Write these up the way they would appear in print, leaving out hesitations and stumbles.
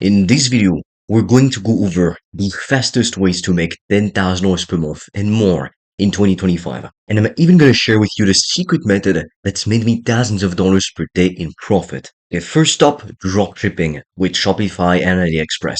In this video, we're going to go over the fastest ways to make $10,000 per month and more in 2025. And I'm even going to share with you the secret method that's made me thousands of dollars per day in profit. Okay, first up, dropshipping with Shopify and AliExpress.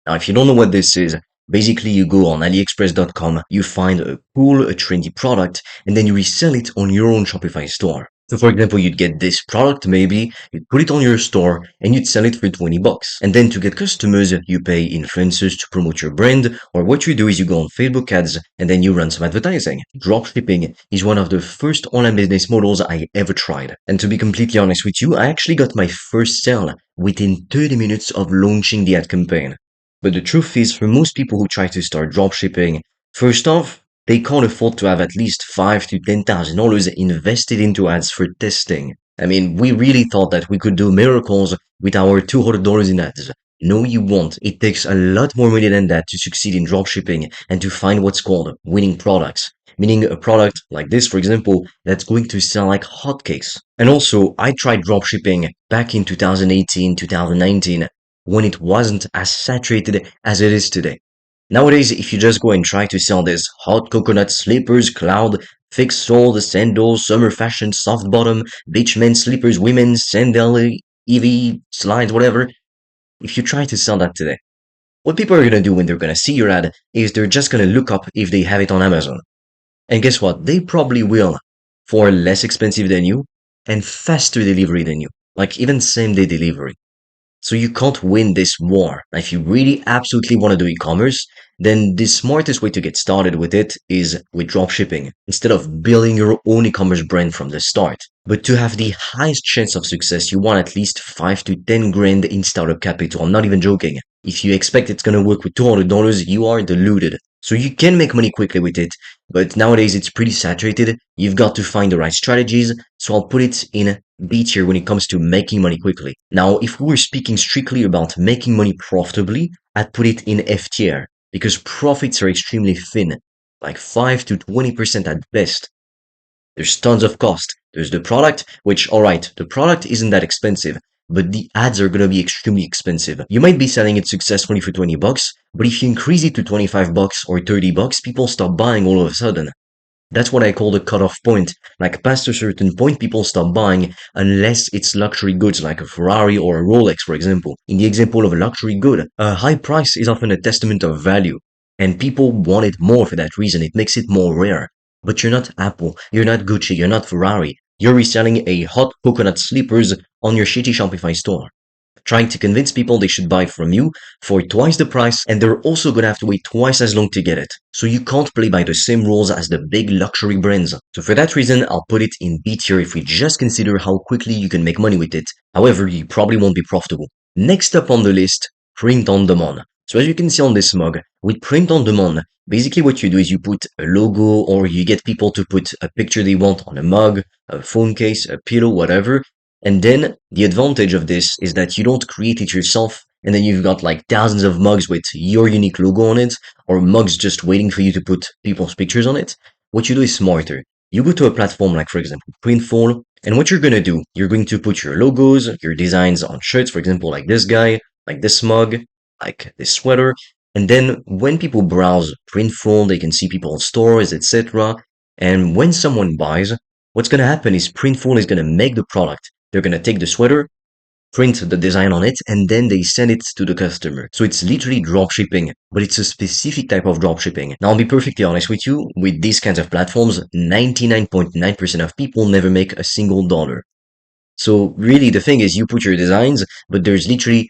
Now, if you don't know what this is, basically you go on aliexpress.com, you find a cool, a trendy product, and then you resell it on your own Shopify store. So for example, you'd get this product maybe, you'd put it on your store and you'd sell it for 20 bucks. And then to get customers, you pay influencers to promote your brand, or what you do is you go on Facebook ads and then you run some advertising. Dropshipping is one of the first online business models I ever tried. And to be completely honest with you, I actually got my first sale within 30 minutes of launching the ad campaign. But the truth is, for most people who try to start dropshipping, first off, they can't afford to have at least $5,000 to $10,000 invested into ads for testing. I mean, we really thought that we could do miracles with our $200 in ads. No, you won't. It takes a lot more money than that to succeed in dropshipping and to find what's called winning products. Meaning a product like this, for example, that's going to sell like hotcakes. And also, I tried dropshipping back in 2018, 2019, when it wasn't as saturated as it is today. Nowadays, if you just go and try to sell this hot coconut slippers, cloud, fixed sole, sandals, summer fashion, soft bottom, beach men's slippers, women's, sandal, EV, slides, whatever, if you try to sell that today, what people are gonna do when they're gonna see your ad is they're just gonna look up if they have it on Amazon. And guess what? They probably will for less expensive than you and faster delivery than you, like even same day delivery. So you can't win this war. Now, if you really absolutely want to do e-commerce, then the smartest way to get started with it is with dropshipping, instead of building your own e-commerce brand from the start. But to have the highest chance of success, you want at least 5 to 10 grand in startup capital. I'm not even joking. If you expect it's gonna work with $200, you are deluded. So you can make money quickly with it, but nowadays it's pretty saturated. You've got to find the right strategies. So I'll put it in B tier when it comes to making money quickly. Now, if we were speaking strictly about making money profitably, I'd put it in F tier because profits are extremely thin, like 5 to 20% at best. There's tons of cost. There's the product, which, alright, the product isn't that expensive, but the ads are gonna be extremely expensive. You might be selling it successfully for 20 bucks, but if you increase it to 25 bucks or 30 bucks, people stop buying all of a sudden. That's what I call the cutoff point. Like past a certain point, people stop buying unless it's luxury goods like a Ferrari or a Rolex, for example. In the example of a luxury good, a high price is often a testament of value. And people want it more for that reason. It makes it more rare. But you're not Apple, you're not Gucci, you're not Ferrari. You're reselling a hot coconut slippers on your shitty Shopify store, trying to convince people they should buy from you for twice the price, and they're also gonna have to wait twice as long to get it. So you can't play by the same rules as the big luxury brands. So for that reason, I'll put it in B tier if we just consider how quickly you can make money with it. However, you probably won't be profitable. Next up on the list, print on demand. So as you can see on this mug, with print on demand, basically what you do is you put a logo or you get people to put a picture they want on a mug, a phone case, a pillow, whatever. And then the advantage of this is that you don't create it yourself and then you've got like thousands of mugs with your unique logo on it or mugs just waiting for you to put people's pictures on it. What you do is smarter. You go to a platform like, for example, Printful, and what you're going to do, you're going to put your logos, your designs on shirts, for example, like this guy, like this mug, like this sweater. And then when people browse Printful, they can see people's stores, etc. And when someone buys, what's going to happen is Printful is going to make the product. They're going to take the sweater, print the design on it, and then they send it to the customer. So it's literally drop shipping, but it's a specific type of drop shipping. Now, I'll be perfectly honest with you, with these kinds of platforms, 99.9% of people never make a single dollar. So really the thing is you put your designs, but there's literally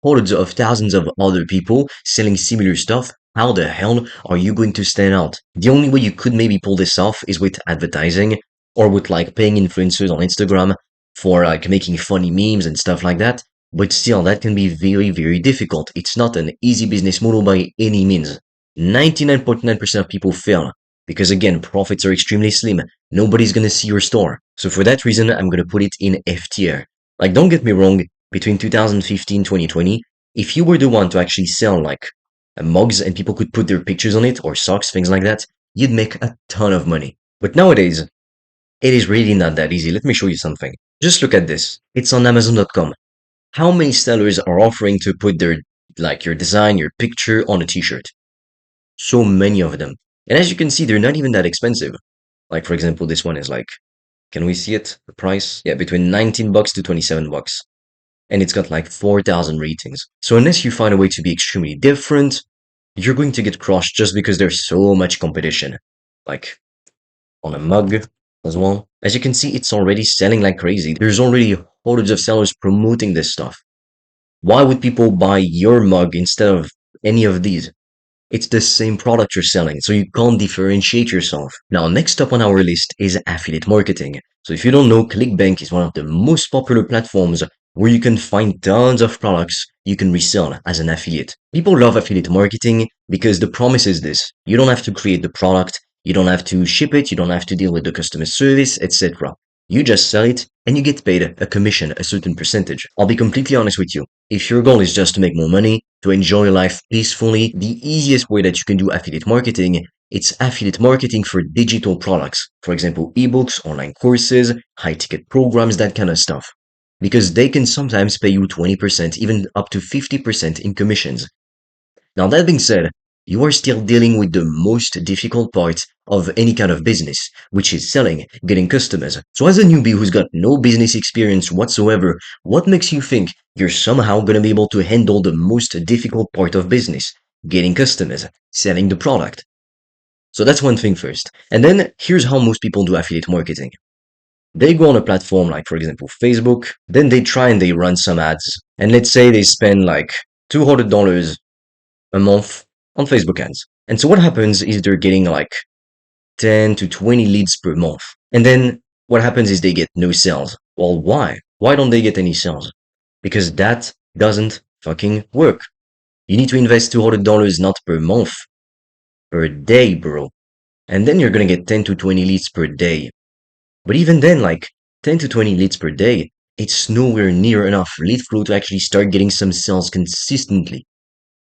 hundreds of thousands of other people selling similar stuff. How the hell are you going to stand out? The only way you could maybe pull this off is with advertising or with like paying influencers on Instagram for like making funny memes and stuff like that. But still, that can be very, very difficult. It's not an easy business model by any means. 99.9% of people fail because again, profits are extremely slim. Nobody's gonna see your store. So for that reason, I'm gonna put it in F tier. Like, don't get me wrong, between 2015 2020, if you were the one to actually sell like mugs and people could put their pictures on it or socks, things like that, you'd make a ton of money. But nowadays, it is really not that easy. Let me show you something. Just look at this. It's on Amazon.com. How many sellers are offering to put their, like your design, your picture on a t-shirt? So many of them. And as you can see, they're not even that expensive. Like for example, this one is like, can we see it? The price? Yeah, between 19 bucks to 27 bucks. And it's got like 4,000 ratings. So unless you find a way to be extremely different, you're going to get crushed just because there's so much competition. Like on a mug as well. As you can see, it's already selling like crazy. There's already hundreds of sellers promoting this stuff. Why would people buy your mug instead of any of these? It's the same product you're selling, so you can't differentiate yourself. Now, next up on our list is affiliate marketing. So if you don't know, ClickBank is one of the most popular platforms where you can find tons of products you can resell as an affiliate. People love affiliate marketing because the promise is this. You don't have to create the product, you don't have to ship it, you don't have to deal with the customer service, etc. You just sell it and you get paid a commission, a certain percentage. I'll be completely honest with you. If your goal is just to make more money, to enjoy life peacefully, the easiest way that you can do affiliate marketing, it's affiliate marketing for digital products. For example, ebooks, online courses, high ticket programs, that kind of stuff. Because they can sometimes pay you 20%, even up to 50% in commissions. Now, that being said, you are still dealing with the most difficult part of any kind of business, which is selling, getting customers. So as a newbie who's got no business experience whatsoever, what makes you think you're somehow going to be able to handle the most difficult part of business, getting customers, selling the product? So that's one thing first. And then here's how most people do affiliate marketing. They go on a platform like, for example, Facebook, then they try and they run some ads. And let's say they spend like $200 a month on Facebook ads. And so what happens is they're getting like 10 to 20 leads per month. And then what happens is they get no sales. Well, why? Why don't they get any sales? Because that doesn't fucking work. You need to invest $200 not per month, per day, bro. And then you're gonna get 10 to 20 leads per day. But even then, like 10 to 20 leads per day, it's nowhere near enough lead flow to actually start getting some sales consistently.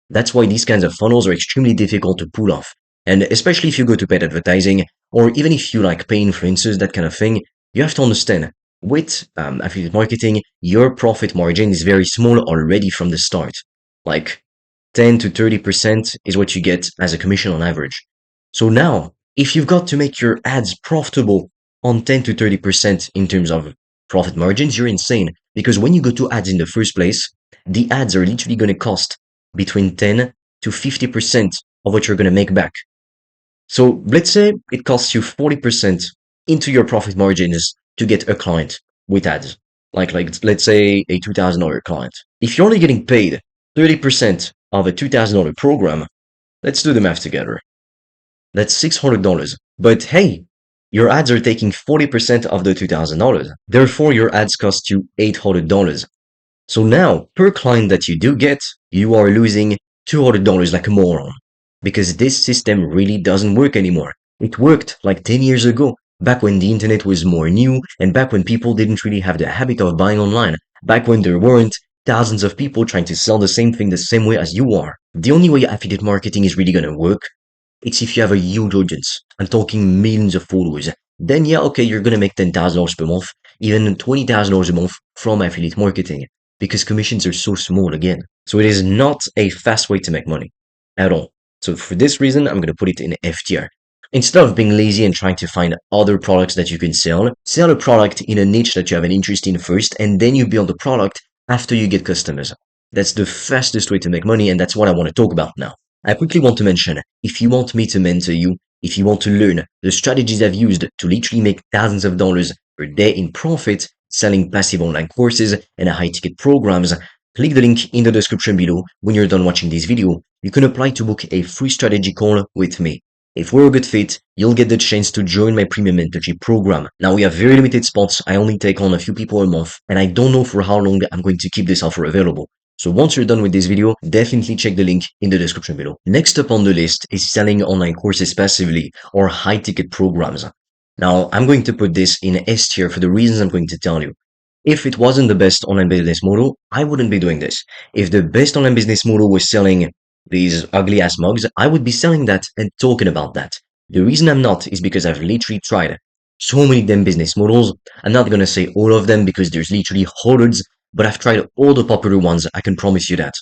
That's why these kinds of funnels are extremely difficult to pull off. And especially if you go to paid advertising, or even if you like pay influencers, that kind of thing, you have to understand with affiliate marketing, your profit margin is very small already from the start. Like 10 to 30% is what you get as a commission on average. So now, if you've got to make your ads profitable on 10 to 30% in terms of profit margins, you're insane. Because when you go to ads in the first place, the ads are literally going to cost between 10 to 50% of what you're going to make back. So let's say it costs you 40% into your profit margins to get a client with ads. Like let's say a $2,000 client. If you're only getting paid 30% of a $2,000 program, let's do the math together. That's $600. But hey, your ads are taking 40% of the $2,000. Therefore, your ads cost you $800. So now, per client that you do get, you are losing $200 like a moron. Because this system really doesn't work anymore. It worked like 10 years ago, back when the internet was more new, and back when people didn't really have the habit of buying online, back when there weren't thousands of people trying to sell the same thing the same way as you are. The only way affiliate marketing is really gonna work, it's if you have a huge audience. I'm talking millions of followers. Then yeah, okay, you're gonna make $10,000 per month, even $20,000 a month from affiliate marketing because commissions are so small again. So it is not a fast way to make money at all. So for this reason, I'm going to put it in FTR. Instead of being lazy and trying to find other products that you can sell a product in a niche that you have an interest in first, and then you build the product after you get customers. That's the fastest way to make money, and that's what I want to talk about now. I quickly want to mention, if you want me to mentor you, if you want to learn the strategies I've used to literally make thousands of dollars per day in profit, selling passive online courses and high ticket programs, click the link in the description below. When you're done watching this video, you can apply to book a free strategy call with me. If we're a good fit, you'll get the chance to join my premium mentorship program. Now we have very limited spots. I only take on a few people a month, and I don't know for how long I'm going to keep this offer available. So once you're done with this video, definitely check the link in the description below. Next up on the list is selling online courses passively or high ticket programs. Now, I'm going to put this in S tier for the reasons I'm going to tell you. If it wasn't the best online business model, I wouldn't be doing this. If the best online business model was selling these ugly ass mugs, I would be selling that and talking about that. The reason I'm not is because I've literally tried so many damn business models. I'm not gonna say all of them because there's literally hundreds but I've tried all the popular ones, I can promise you that.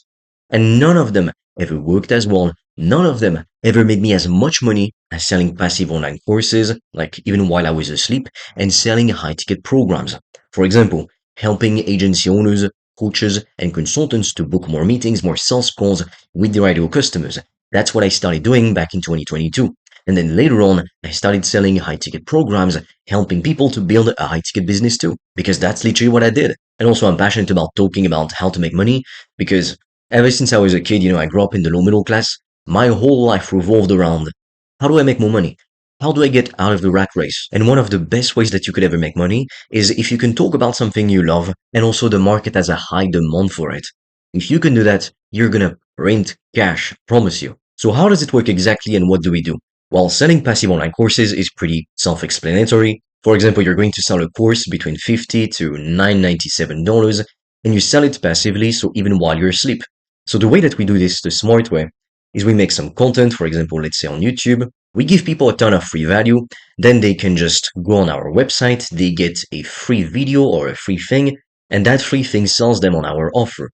And none of them ever worked as well. None of them ever made me as much money as selling passive online courses, like even while I was asleep, and selling high ticket programs. For example, helping agency owners, coaches, and consultants to book more meetings, more sales calls with their ideal customers. That's what I started doing back in 2022. And then later on, I started selling high ticket programs, helping people to build a high ticket business too, because that's literally what I did. And also, I'm passionate about talking about how to make money because ever since I was a kid, I grew up in the low middle class. My whole life revolved around how do I make more money? How do I get out of the rat race? And one of the best ways that you could ever make money is if you can talk about something you love and also the market has a high demand for it. If you can do that, you're gonna print cash, promise you. So how does it work exactly and what do we do? Well, selling passive online courses is pretty self-explanatory. For example, you're going to sell a course between $50 to $997 and you sell it passively, so even while you're asleep. So the way that we do this the smart way is we make some content, for example, let's say on YouTube. We give people a ton of free value. Then they can just go on our website. They get a free video or a free thing, and that free thing sells them on our offer.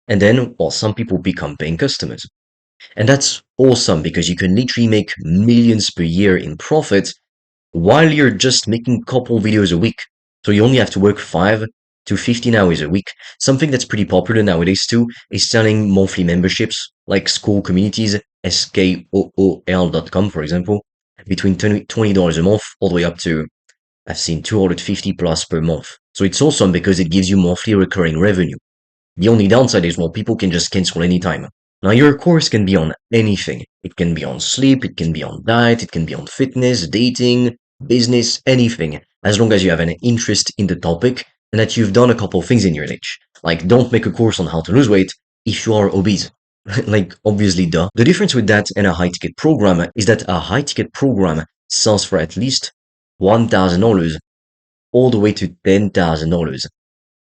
And then, well, some people become paying customers. And that's awesome because you can literally make millions per year in profit while you're just making couple videos a week. So you only have to work 5 to 15 hours a week. Something that's pretty popular nowadays too is selling monthly memberships like school communities, skool.com, for example, between $20 a month all the way up to, I've seen 250 plus per month. So it's awesome because it gives you monthly recurring revenue. The only downside is, well, people can just cancel anytime. Now, your course can be on anything. It can be on sleep, it can be on diet, it can be on fitness, dating, business, anything, as long as you have an interest in the topic and that you've done a couple things in your niche. Like, don't make a course on how to lose weight if you are obese. Like, obviously, duh. The difference with that and a high ticket program is that a high ticket program sells for at least $1,000 all the way to $10,000.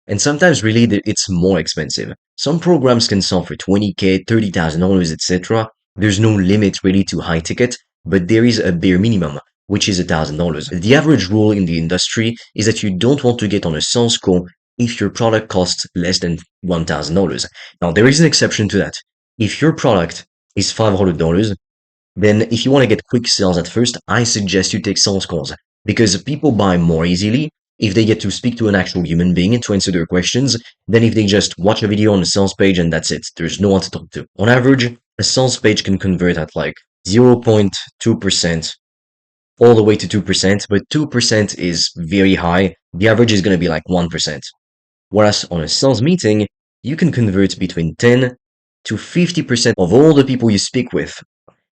And sometimes really it's more expensive. Some programs can sell for 20K, $30,000, etc. There's no limit really to high ticket, but there is a bare minimum, which is $1,000. The average rule in the industry is that you don't want to get on a sales call if your product costs less than $1,000. Now, there is an exception to that. If your product is $500, then if you want to get quick sales at first, I suggest you take sales calls because people buy more easily if they get to speak to an actual human being to answer their questions than if they just watch a video on a sales page and that's it. There's no one to talk to. On average, a sales page can convert at like 0.2% all the way to 2%, but 2% is very high. The average is going to be like 1%. Whereas on a sales meeting, you can convert between 10 to 50% of all the people you speak with.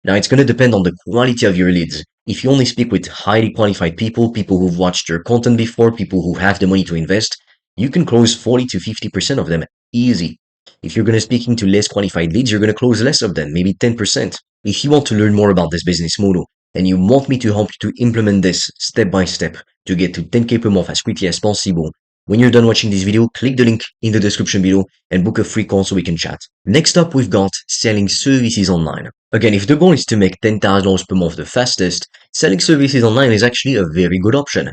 Now, it's going to depend on the quality of your leads. If you only speak with highly qualified people, people who've watched your content before, people who have the money to invest, you can close 40 to 50% of them easy. If you're going to speaking to less qualified leads, you're going to close less of them, maybe 10%. If you want to learn more about this business model and you want me to help you to implement this step by step to get to 10K per month as quickly as possible, when you're done watching this video, click the link in the description below and book a free call so we can chat. Next up, we've got selling services online. Again, if the goal is to make $10,000 per month the fastest, selling services online is actually a very good option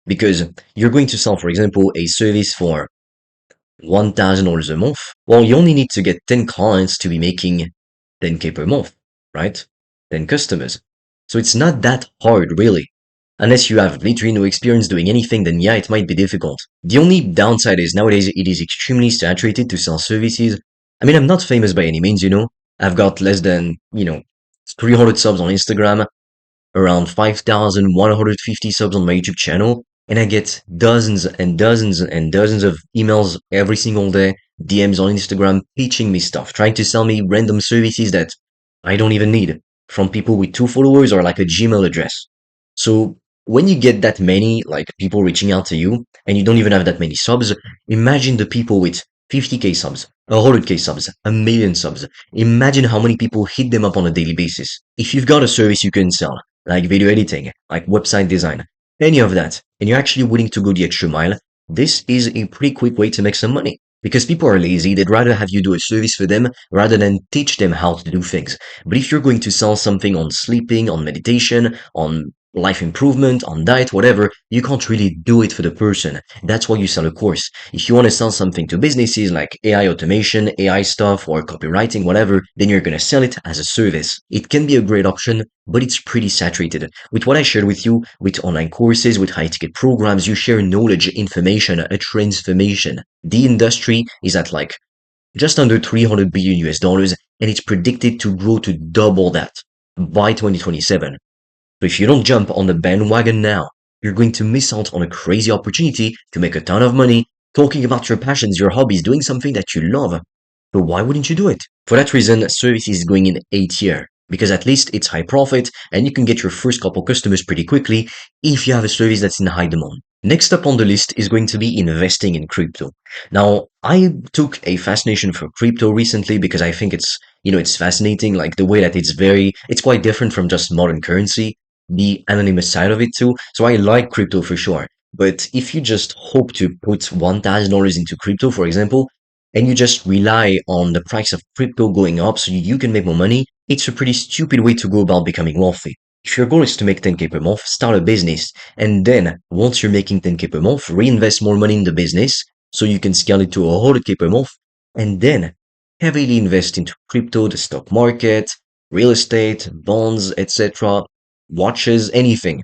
because you're going to sell, for example, a service for $1,000 a month. Well, you only need to get 10 clients to be making 10K per month, right? 10 customers. So it's not that hard, really. Unless you have literally no experience doing anything, then yeah, it might be difficult. The only downside is nowadays it is extremely saturated to sell services. I mean, I'm not famous by any means, I've got less than, 300 subs on Instagram, around 5,150 subs on my YouTube channel, and I get dozens and dozens and dozens of emails every single day, DMs on Instagram, pitching me stuff, trying to sell me random services that I don't even need, from people with 2 followers or like a Gmail address. So when you get that many, like people reaching out to you, and you don't even have that many subs, imagine the people with 50K subs, 100K subs, a million subs. Imagine how many people hit them up on a daily basis. If you've got a service you can sell, like video editing, like website design, any of that, and you're actually willing to go the extra mile, this is a pretty quick way to make some money. Because people are lazy, they'd rather have you do a service for them rather than teach them how to do things. But if you're going to sell something on sleeping, on meditation, on life improvement, on diet, whatever, you can't really do it for the person. That's why you sell a course. If you want to sell something to businesses like AI automation, AI stuff, or copywriting, whatever, then you're going to sell it as a service. It can be a great option, but it's pretty saturated. With what I shared with you, with online courses, with high ticket programs, you share knowledge, information, a transformation. The industry is at like just under 300 billion US dollars, and it's predicted to grow to double that by 2027. So if you don't jump on the bandwagon now, you're going to miss out on a crazy opportunity to make a ton of money talking about your passions, your hobbies, doing something that you love. So why wouldn't you do it? For that reason, service is going in 8 year because at least it's high profit and you can get your first couple customers pretty quickly if you have a service that's in high demand. Next up on the list is going to be investing in crypto. Now, I took a fascination for crypto recently because I think it's fascinating, like the way that it's quite different from just modern currency, the anonymous side of it too. So I like crypto for sure. But if you just hope to put $1,000 into crypto, for example, and you just rely on the price of crypto going up so you can make more money, it's a pretty stupid way to go about becoming wealthy. If your goal is to make 10K per month, start a business, and then once you're making 10K per month, reinvest more money in the business so you can scale it to 100K per month, and then heavily invest into crypto, the stock market, real estate, bonds, etc., watches, anything.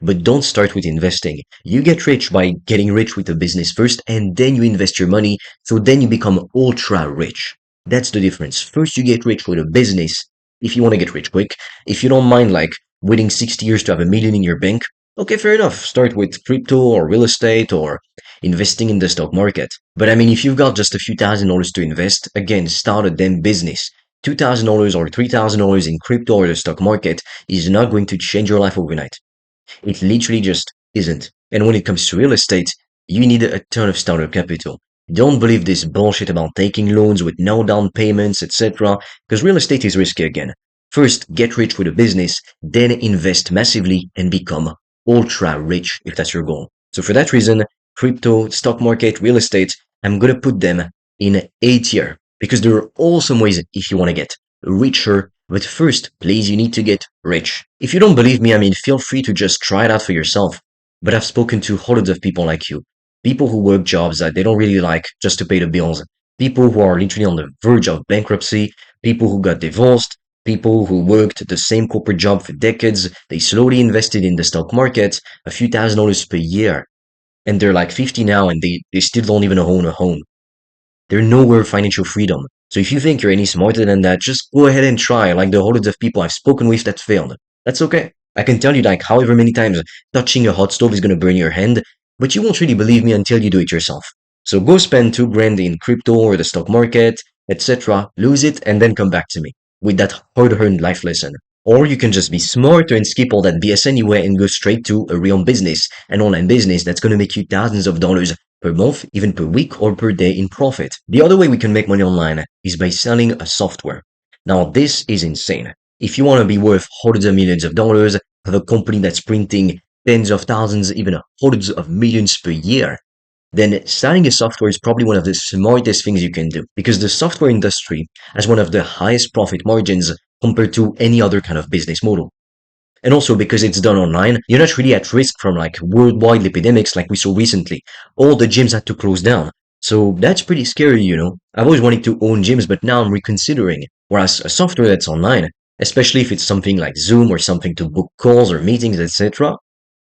But don't start with investing. You get rich by getting rich with a business first, and then you invest your money, so then you become ultra rich. That's the difference. First, you get rich with a business if you want to get rich quick. If you don't mind, like, waiting 60 years to have $1 million in your bank, okay, fair enough. Start with crypto or real estate or investing in the stock market. But I mean, if you've got just a few $1,000s to invest, again, start a damn business. $2,000 or $3,000 in crypto or the stock market is not going to change your life overnight. It literally just isn't. And when it comes to real estate, you need a ton of startup capital. Don't believe this bullshit about taking loans with no down payments, etc., because real estate is risky again. First, get rich with a business, then invest massively and become ultra rich if that's your goal. So for that reason, crypto, stock market, real estate, I'm gonna put them in 8 year because there are awesome ways if you want to get richer. But first, please, you need to get rich. If you don't believe me, I mean, feel free to just try it out for yourself. But I've spoken to hundreds of people like you. People who work jobs that they don't really like just to pay the bills. People who are literally on the verge of bankruptcy. People who got divorced. People who worked the same corporate job for decades. They slowly invested in the stock market, a few $1,000s per year. And they're like 50 now and they still don't even own a home. They're nowhere financial freedom. So if you think you're any smarter than that, just go ahead and try, like the hundreds of people I've spoken with that failed. That's okay. I can tell you like however many times touching a hot stove is gonna burn your hand, but you won't really believe me until you do it yourself. So go spend 2 grand in crypto or the stock market, etc., lose it, and then come back to me with that hard-earned life lesson. Or you can just be smarter and skip all that BS anyway and go straight to a real business, an online business that's gonna make you thousands of dollars per month, even per week or per day in profit. The other way we can make money online is by selling a software. Now, this is insane. If you want to be worth hundreds of millions of dollars, have a company that's printing tens of thousands, even hundreds of millions per year, then selling a software is probably one of the smartest things you can do because the software industry has one of the highest profit margins compared to any other kind of business model. And also because it's done online, you're not really at risk from like worldwide epidemics like we saw recently. All the gyms had to close down. So that's pretty scary, you know. I've always wanted to own gyms, but now I'm reconsidering. Whereas a software that's online, especially if it's something like Zoom or something to book calls or meetings, etc.,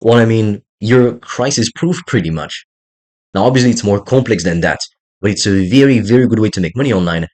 well, I mean, you're crisis proof pretty much. Now, obviously, it's more complex than that, but it's a very, very good way to make money online.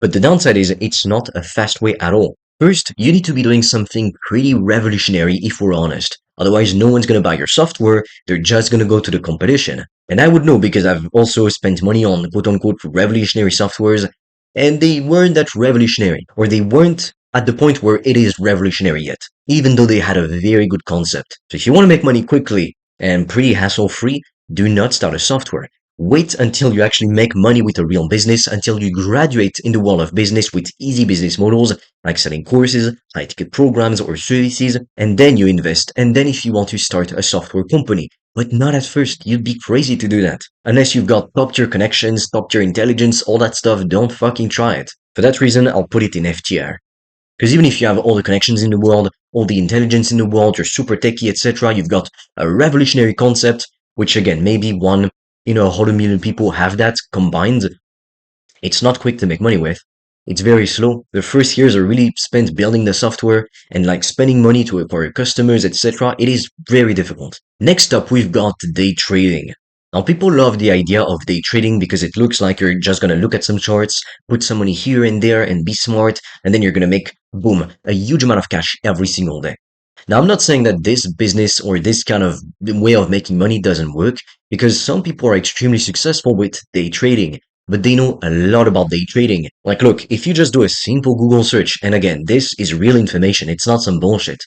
But the downside is it's not a fast way at all. First, you need to be doing something pretty revolutionary if we're honest. Otherwise, no one's gonna buy your software, they're just gonna go to the competition. And I would know because I've also spent money on quote unquote revolutionary softwares, and they weren't that revolutionary, or they weren't at the point where it is revolutionary yet, even though they had a very good concept. So if you want to make money quickly and pretty hassle free, do not start a software. Wait until you actually make money with a real business, until you graduate in the world of business with easy business models, like selling courses, high ticket programs or services, and then you invest. And then if you want to start a software company, but not at first, you'd be crazy to do that. Unless you've got top tier connections, top tier intelligence, all that stuff, don't fucking try it. For that reason, I'll put it in FTR. Because even if you have all the connections in the world, all the intelligence in the world, you're super techy, etc., you've got a revolutionary concept, which again, maybe one in 100 million people have that combined. It's not quick to make money with. It's very slow. The first years are really spent building the software and like spending money to acquire customers, etc. It is very difficult. Next up, we've got day trading. Now, people love the idea of day trading because it looks like you're just gonna look at some charts, put some money here and there and be smart, and then you're gonna make, boom, a huge amount of cash every single day. Now, I'm not saying that this business or this kind of way of making money doesn't work because some people are extremely successful with day trading, but they know a lot about day trading. Like, look, if you just do a simple Google search, and again, this is real information, it's not some bullshit.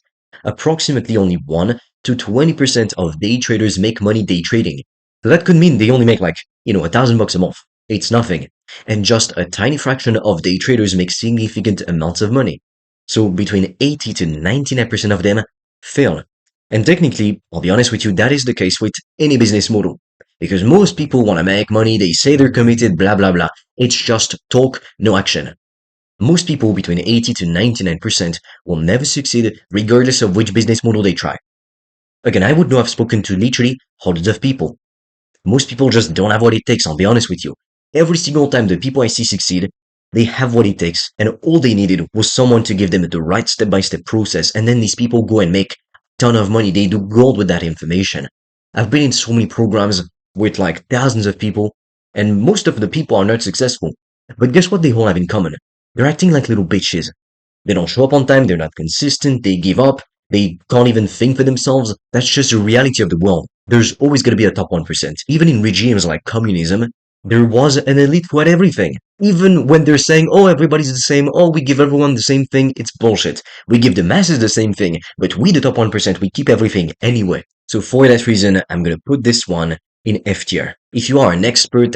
Approximately only 1 to 20% of day traders make money day trading. So that could mean they only make like, $1,000 a month. It's nothing. And just a tiny fraction of day traders make significant amounts of money. So between 80 to 99% of them fail. And technically, I'll be honest with you, that is the case with any business model. Because most people want to make money, they say they're committed, blah, blah, blah. It's just talk, no action. Most people between 80 to 99% will never succeed regardless of which business model they try. Again, I would know I've spoken to literally hundreds of people. Most people just don't have what it takes, I'll be honest with you. Every single time the people I see succeed, they have what it takes, and all they needed was someone to give them the right step-by-step process, and then these people go and make a ton of money. They do gold with that information. I've been in so many programs with like thousands of people, and most of the people are not successful. But guess what they all have in common? They're acting like little bitches. They don't show up on time, they're not consistent, they give up, they can't even think for themselves. That's just the reality of the world. There's always going to be a top 1%. Even in regimes like communism, there was an elite who had everything. Even when they're saying, oh, everybody's the same, oh, we give everyone the same thing, it's bullshit. We give the masses the same thing, but we, the top 1%, we keep everything anyway. So for that reason, I'm going to put this one in F tier. If you are an expert,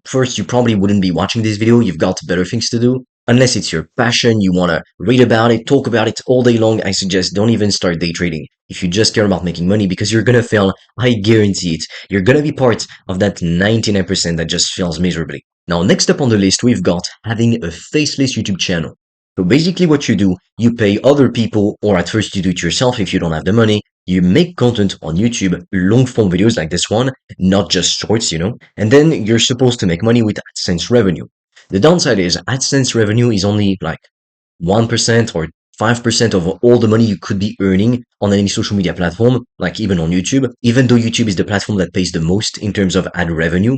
first, you probably wouldn't be watching this video, you've got better things to do. Unless it's your passion, you want to read about it, talk about it all day long, I suggest don't even start day trading. If you just care about making money, because you're gonna fail, I guarantee it. You're gonna be part of that 99% that just fails miserably. Now, next up on the list, we've got having a faceless YouTube channel. So basically what you do, you pay other people, or at first you do it yourself if you don't have the money, you make content on YouTube, long form videos like this one, not just shorts, and then you're supposed to make money with AdSense revenue. The downside is AdSense revenue is only like 1% or 5% of all the money you could be earning on any social media platform, like even on YouTube. Even though YouTube is the platform that pays the most in terms of ad revenue,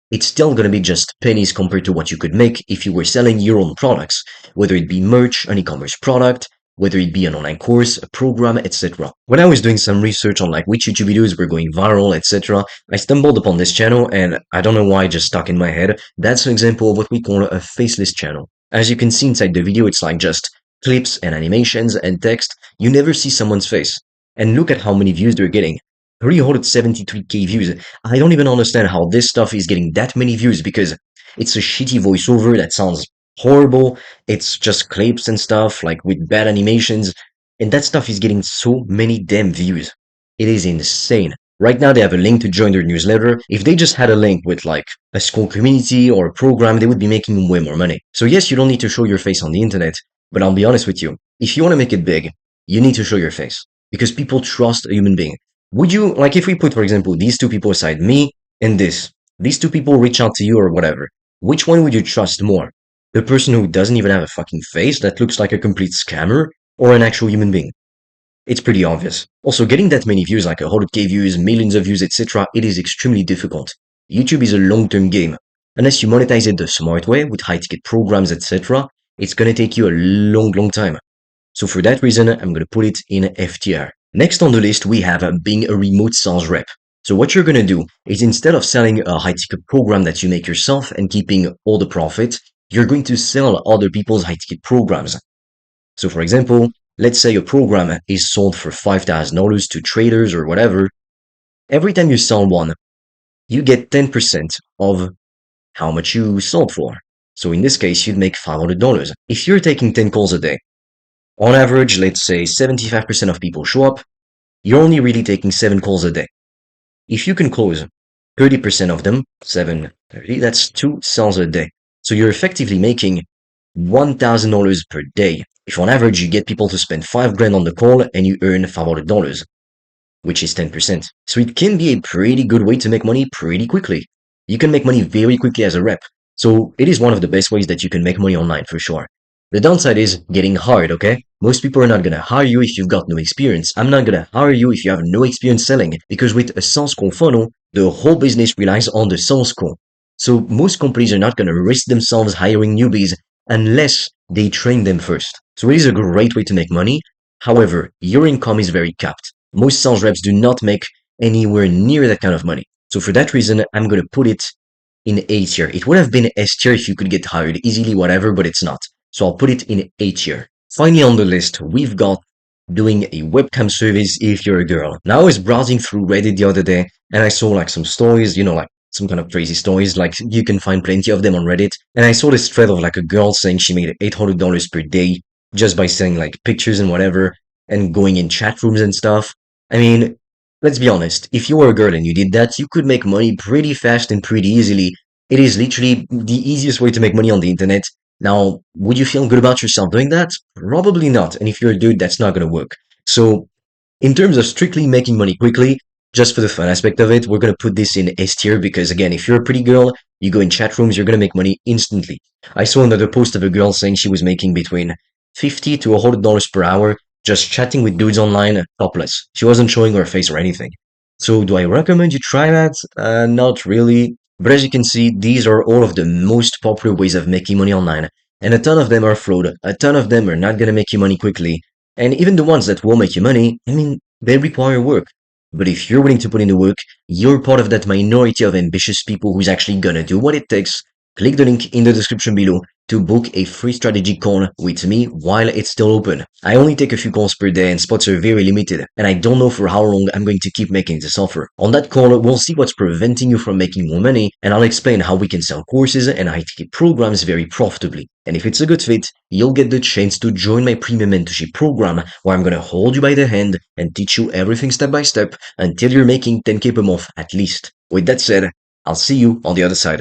it's still going to be just pennies compared to what you could make if you were selling your own products, whether it be merch, an e-commerce product, whether it be an online course, a program, etc. When I was doing some research on like which YouTube videos were going viral, etc., I stumbled upon this channel and I don't know why it just stuck in my head. That's an example of what we call a faceless channel. As you can see inside the video, it's like just clips and animations and text. You never see someone's face. And look at how many views they're getting. 373k views. I don't even understand how this stuff is getting that many views because it's a shitty voiceover that sounds horrible. It's just clips and stuff like with bad animations. And that stuff is getting so many damn views. It is insane. Right now they have a link to join their newsletter. If they just had a link with like a school community or a program, they would be making way more money. So yes, you don't need to show your face on the internet, but I'll be honest with you. If you want to make it big, you need to show your face because people trust a human being. Would you, like if we put, for example, these two people aside, me and these two people reach out to you or whatever, which one would you trust more? The person who doesn't even have a fucking face that looks like a complete scammer or an actual human being? It's pretty obvious. Also, getting that many views, like 100k views, millions of views, etc., it is extremely difficult. YouTube is a long-term game. Unless you monetize it the smart way with high-ticket programs, etc., it's gonna take you a long time. So for that reason, I'm gonna put it in F tier. Next on the list, we have being a remote sales rep. So what you're going to do is instead of selling a high-ticket program that you make yourself and keeping all the profit, you're going to sell other people's high-ticket programs. So for example, let's say a program is sold for $5,000 to traders or whatever. Every time you sell one, you get 10% of how much you sold for. So in this case, you'd make $500. If you're taking 10 calls a day, on average, let's say 75% of people show up, you're only really taking 7 calls a day. If you can close 30% of them, 730, that's 2 sales a day. So you're effectively making $1,000 per day. If on average you get people to spend 5 grand on the call and you earn $500, which is 10%. So it can be a pretty good way to make money pretty quickly. You can make money very quickly as a rep. So it is one of the best ways that you can make money online for sure. The downside is getting hired, okay? Most people are not gonna hire you if you've got no experience. I'm not gonna hire you if you have no experience selling, because with a sales call funnel, the whole business relies on the sales call. So most companies are not gonna risk themselves hiring newbies unless they train them first. So it is a great way to make money. However, your income is very capped. Most sales reps do not make anywhere near that kind of money. So for that reason, I'm going to put it in A tier. It would have been S tier if you could get hired easily, whatever, but it's not. So I'll put it in A tier. Finally on the list, we've got doing a webcam service if you're a girl. Now I was browsing through Reddit the other day and I saw like some stories, like some kind of crazy stories, like you can find plenty of them on Reddit. And I saw this thread of like a girl saying she made $800 per day just by selling like pictures and whatever and going in chat rooms and stuff. I mean, let's be honest, if you were a girl and you did that, you could make money pretty fast and pretty easily. It is literally the easiest way to make money on the internet. Now, would you feel good about yourself doing that? Probably not. And if you're a dude, that's not going to work. So, in terms of strictly making money quickly, just for the fun aspect of it, we're going to put this in S tier because, again, if you're a pretty girl, you go in chat rooms, you're going to make money instantly. I saw another post of a girl saying she was making between $50 to $100 per hour just chatting with dudes online, topless. She wasn't showing her face or anything. So do I recommend you try that? Not really. But as you can see, these are all of the most popular ways of making money online. And a ton of them are fraud. A ton of them are not gonna make you money quickly. And even the ones that will make you money, I mean, they require work. But if you're willing to put in the work, you're part of that minority of ambitious people who's actually gonna do what it takes. Click the link in the description below to book a free strategy call with me while it's still open. I only take a few calls per day and spots are very limited, and I don't know for how long I'm going to keep making this offer. On that call, we'll see what's preventing you from making more money, and I'll explain how we can sell courses and IT programs very profitably. And if it's a good fit, you'll get the chance to join my premium mentorship program where I'm gonna hold you by the hand and teach you everything step by step until you're making 10K per month at least. With that said, I'll see you on the other side.